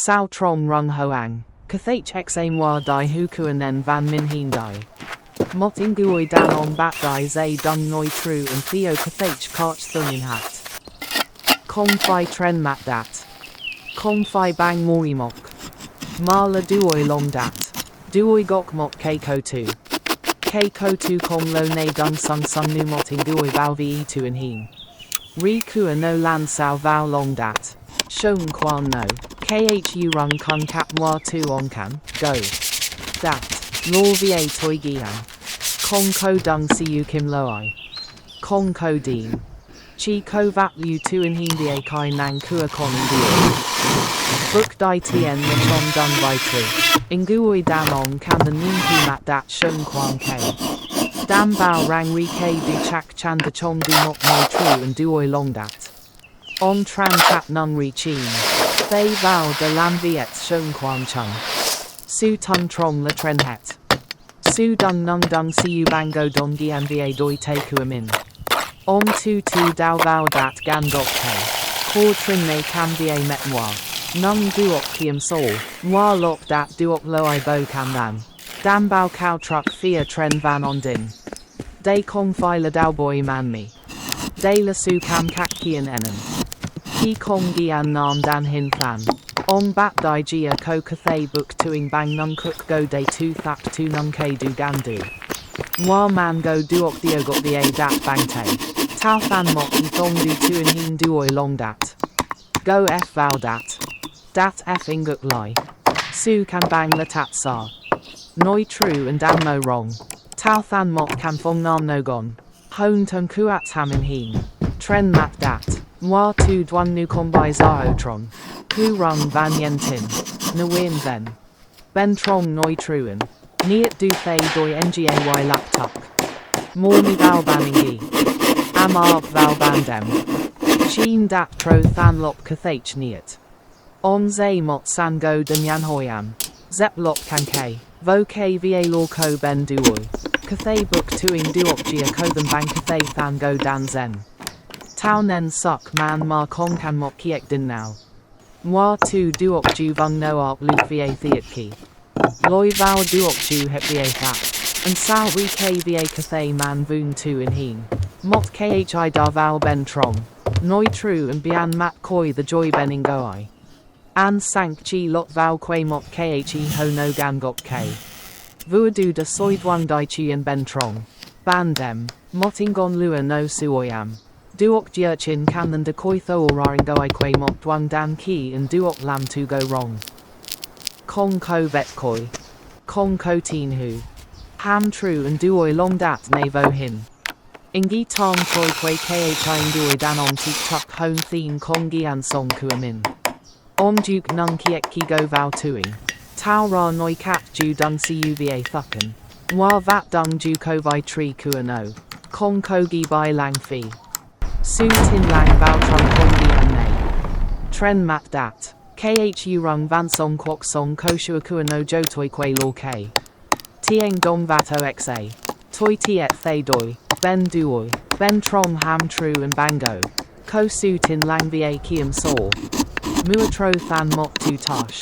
Sao trong rung hoang, Cathach xa moi di hukuanen van min heen di. Mot ingui dan on bat di zay dung noi true and theo Cathach karch thunin hat. Kong fi tren mat dat. Kong fi bang mori mok. Marla duoi long dat. Duoi gok mot keiko tu. Keiko tu kong lo ne dung sung sung nu mot ingui bao vi tu and heen. Ri kua no lan sao vao long dat. Shong quan no. Khu rung kun kap moi tu on kan, go. Dat. Law va toi gian. Kong ko dung siu kim loi. Kong ko dean. Chi ko vat lu tu in heen va kai nang kua kon dio. Book di tien the chom dung by tu. Ingui dan on kan the nin pi mat dat shong quan ke. Dam bao rang ri ke du chak chan the chom du not moi true and duoi long dat. On tran kat nung ri chin. Thay vào de lam viet shong quan chung. Su tung trong la tren het. Su dung nung dung siu bango don gian va doi te kuamin. On tu dao vào dat gan dok te. Kor trin ne cam va met moi. Nung duok kiam sol. Moi lok dat duok loi bo cam van. Dam bao cow truck fia tren van on din. Day kong fi la dao boy man mi. Day la su cam kak kian enen. Ki kong gian nam dan hin plan. On bat di gia ko kathay book tuing bang nung cook go day tu thak tu nung ke du gandu. Moi man go duok dio got the a dat bang te. Tao fan mok y thong du tu in hin duoi long dat. Go f val dat. Dat f inguk lai. Su can bang la tat sa. Noi true and dan mo wrong. Tao than mok can fong nam no gon. Hone tum kuat ham in heen. Tren mat dat. Moi tu duan nu kombai zaotron. Ku rung van yen tin. Nwin ven. Ben trong noi truen. Niet du thay doi ngay lap tuk. Morni val baningi. Am arp val bandem. Sheen dat tro than lop kathach niet. On zay mot san go den yan hoyam. Zep lop kanke. Vo ke va law ko ben duoi. Kathay book tuing duok gia ko them bang kathay than go dan zen. Tao nen suck man ma kong kan mok kiek din now. Moi tu duok ju vung no arp luke va theat ki. Loi vao duok ju hep va that. And sao ri k va kathay man voon tu in heen. Mot khi da val ben trong. Noi true and bian mat koi the joy ben ingoi. An sank chi lot vao kwe mot khi ho no gan gok k. Vuadu da soid wang dai chi and ben trong. Ban dem. Mot ingon lua no suoyam. Duok jurchin kan and de koi tho raring go I kwe mok dwang dan ki and duok lam to go wrong. Kong ko vet koi. Kong ko teen hu. Ham true and duoi long dat navo hin. Ingi tong koi kwe khi duoi dan on tik tuk hone theen kong gian song kuamin. Om duke nung kiek ki go vow tuing. Tao ra noi kat ju dung cuva thucken. Moi vat dung ju ko vi tree kua no. Kong kogi bai lang fi. Su tin lang bao trung kongi an ne. Tren mat dat. Khu rung van song kwok song ko shua kua no jo toi kwe law ke. Tieng dong vat oxa. Toi tiet thay doi. Ben duoi. Ben trong ham true and bango. Ko su tin lang va kiam saw. Muatro than mok tu tosh.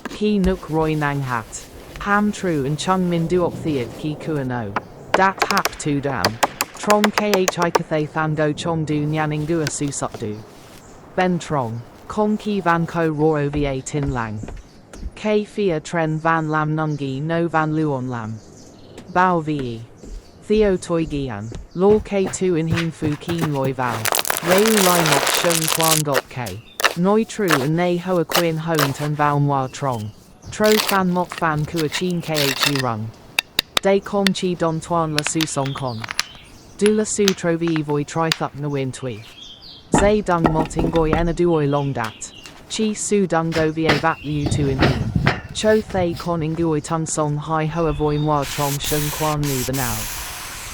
Ki nuk roy nang hat. Ham true and chung min duok theat ki kua no. Dat hap tu dam. Trong khi kathay than go chong du nyaning gua su suk du. Ben trong. Kong ki van ko roro va tin lang. K fia tren van lam nungi no van luon lam. Bao ve. Theo toi gian. Law k2 in heen fu keen loi val. Reu lai mok shong quan got k. Noi true and nay hoa quin hone turn val moi trong. Tro fan mok fan kua chin khu rung. Day kong chi don tuan la su song kon. Du la su trovi voi tri thup na win tui. Zay dung mot ingoi ena duoi long dat. Chi su dung go va vat yu tu in heen. Cho thay kon ingoi tung song hai hoa voi moi trong shung quan nu the now.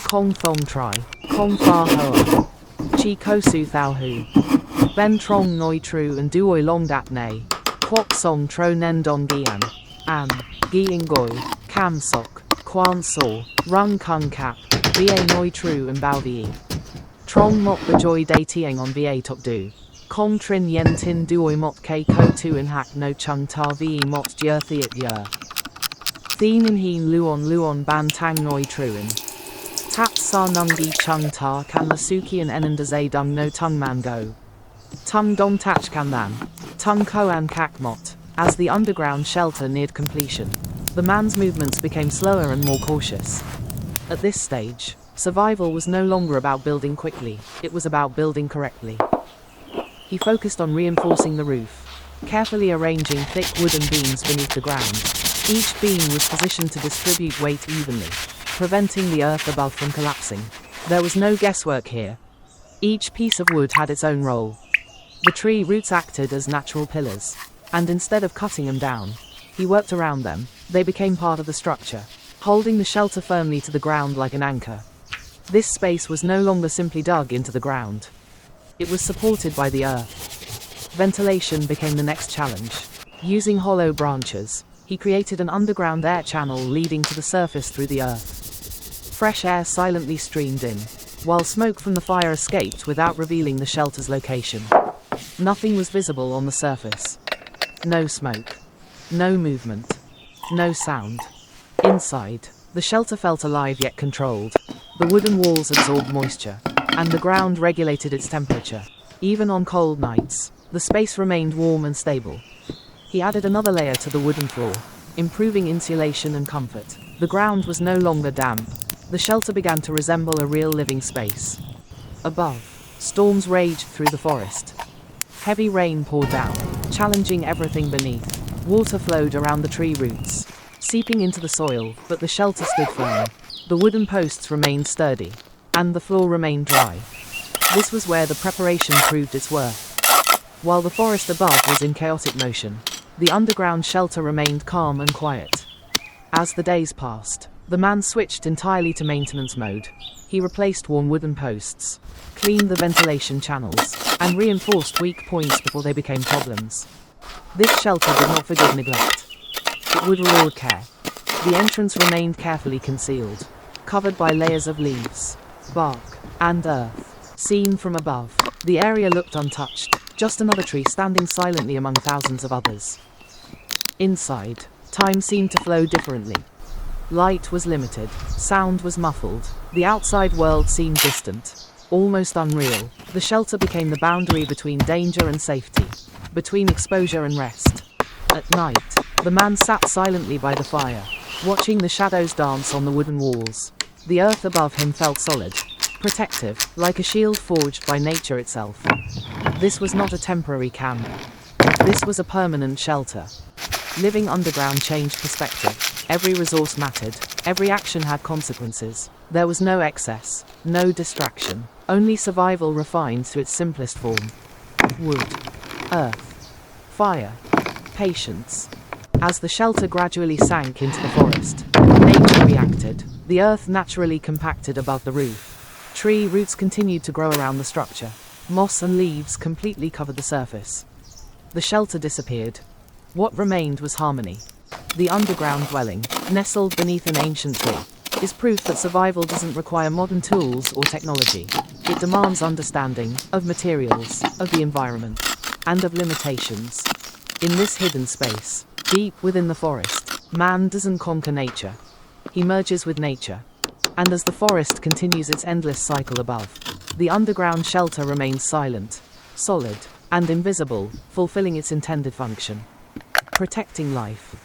Kong thong tri. Kong fa hoa. Chi ko su thao hu. Ben trong noi true and duoi long dat ne. Kwok song tro nen don gian. An. Gi ingoi. Cam sok. Quan saw. Rung kung kap. Va noi true and bao vi. Trong mok the joy day tieng on va tok du. Kong trin yen tin duoi mot k ko tu in hak no chung ta vi mot jir thiet yer. Thien in heen luon ban tang noi truin. Tat sa nungi chung ta kan la suki and enanda zay dung no tung man go. Tung dong tach kan lan. Tung koan kak mot. As the underground shelter neared completion, the man's movements became slower and more cautious. At this stage, survival was no longer about building quickly, it was about building correctly. He focused on reinforcing the roof, carefully arranging thick wooden beams beneath the ground. Each beam was positioned to distribute weight evenly, preventing the earth above from collapsing. There was no guesswork here. Each piece of wood had its own role. The tree roots acted as natural pillars, and instead of cutting them down, he worked around them. They became part of the structure, holding the shelter firmly to the ground like an anchor. This space was no longer simply dug into the ground. It was supported by the earth. Ventilation became the next challenge. Using hollow branches, he created an underground air channel leading to the surface through the earth. Fresh air silently streamed in, while smoke from the fire escaped without revealing the shelter's location. Nothing was visible on the surface. No smoke. No movement. No sound. Inside, the shelter felt alive yet controlled. The wooden walls absorbed moisture, and the ground regulated its temperature. Even on cold nights, the space remained warm and stable. He added another layer to the wooden floor, improving insulation and comfort. The ground was no longer damp. The shelter began to resemble a real living space. Above, storms raged through the forest. Heavy rain poured down, challenging everything beneath. Water flowed around the tree roots, seeping into the soil, but the shelter stood firm. The wooden posts remained sturdy, and the floor remained dry. This was where the preparation proved its worth. While the forest above was in chaotic motion, the underground shelter remained calm and quiet. As the days passed, the man switched entirely to maintenance mode. He replaced worn wooden posts, cleaned the ventilation channels, and reinforced weak points before they became problems. This shelter did not forgive neglect. It would reward care. The entrance remained carefully concealed, covered by layers of leaves, bark, and earth. Seen from above, the area looked untouched, just another tree standing silently among thousands of others. Inside, time seemed to flow differently. Light was limited, sound was muffled, the outside world seemed distant, almost unreal. The shelter became the boundary between danger and safety, between exposure and rest. At night, the man sat silently by the fire, watching the shadows dance on the wooden walls. The earth above him felt solid, protective, like a shield forged by nature itself. This was not a temporary camp. This was a permanent shelter. Living underground changed perspective. Every resource mattered. Every action had consequences. There was no excess, no distraction, only survival refined to its simplest form. Wood, earth, fire, patience. As the shelter gradually sank into the forest, nature reacted. The earth naturally compacted above the roof. Tree roots continued to grow around the structure. Moss and leaves completely covered the surface. The shelter disappeared. What remained was harmony. The underground dwelling, nestled beneath an ancient tree, is proof that survival doesn't require modern tools or technology. It demands understanding of materials, of the environment, and of limitations. In this hidden space, deep within the forest, man doesn't conquer nature. He merges with nature. And as the forest continues its endless cycle above, the underground shelter remains silent, solid, and invisible, fulfilling its intended function. Protecting life.